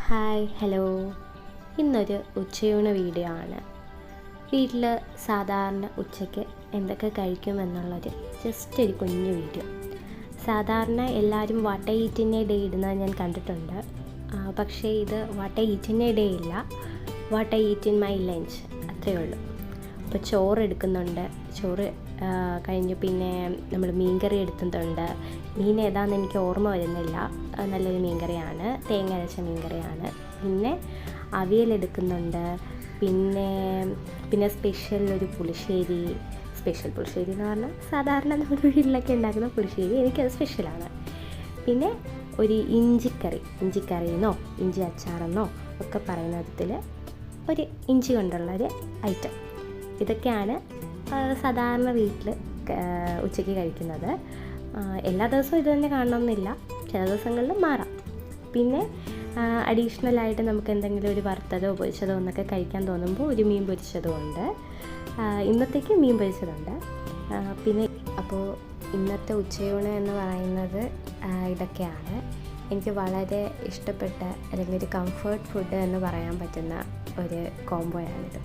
Hi hello. ഇന്നൊരു ഉച്ചയൂണ് video ആണ്. വീട്ടിൽ സാധാരണ ഉച്ചയ്ക്ക് എന്തൊക്കെ കഴിക്കുമെന്നുള്ളൊരു ജസ്റ്റ് ഒരു കുഞ്ഞു വീഡിയോ. സാധാരണ എല്ലാവരും what I eat in a day ഇടുന്നത് ഞാൻ കണ്ടിട്ടുണ്ട്. പക്ഷേ ഇത് what I eat in a day ഇല്ല, what I eat in my lunch, അത്രയേ ഉള്ളൂ. അപ്പോൾ ചോറ് എടുക്കുന്നുണ്ട്. ചോറ് കഴിഞ്ഞ് പിന്നെ നമ്മൾ മീൻകറി എടുക്കുന്നുണ്ട്. മീൻ ഏതാണെന്ന് എനിക്ക് ഓർമ്മ വരുന്നില്ല. നല്ലൊരു മീൻകറിയാണ്, തേങ്ങ അരച്ച മീൻകറിയാണ്. പിന്നെ അവിയലെടുക്കുന്നുണ്ട്. പിന്നെ സ്പെഷ്യൽ ഒരു പുളിശ്ശേരി. സ്പെഷ്യൽ പുളിശ്ശേരി എന്ന് പറഞ്ഞാൽ സാധാരണ നമ്മുടെ വീട്ടിലൊക്കെ ഉണ്ടാക്കുന്ന പുളിശ്ശേരി, എനിക്കത് സ്പെഷ്യലാണ്. പിന്നെ ഒരു ഇഞ്ചിക്കറിയെന്നോ ഇഞ്ചി അച്ചാറെന്നോ ഒക്കെ പറയുന്ന വിധത്തിൽ ഒരു ഇഞ്ചി കൊണ്ടുള്ളൊരു ഐറ്റം. ഇതൊക്കെയാണ് സാധാരണ വീട്ടിൽ ഉച്ചയ്ക്ക് കഴിക്കുന്നത്. എല്ലാ ദിവസവും ഇത് തന്നെ കാണണമെന്നില്ല, ചില ദിവസങ്ങളിൽ മാറാം. പിന്നെ അഡീഷണലായിട്ട് നമുക്ക് എന്തെങ്കിലും ഒരു വറുത്തതോ പൊരിച്ചതോ എന്നൊക്കെ കഴിക്കാൻ തോന്നുമ്പോൾ ഒരു മീൻ പൊരിച്ചതും ഉണ്ട്. ഇന്നത്തേക്ക് മീൻ പൊരിച്ചതുണ്ട്. പിന്നെ അപ്പോൾ ഇന്നത്തെ ഉച്ചയൂണ് എന്ന് പറയുന്നത് ഇതൊക്കെയാണ്. എനിക്ക് വളരെ ഇഷ്ടപ്പെട്ട അല്ലെങ്കിൽ ഒരു കംഫർട്ട് ഫുഡ് എന്ന് പറയാൻ പറ്റുന്ന ഒരു കോംബോയാണിത്.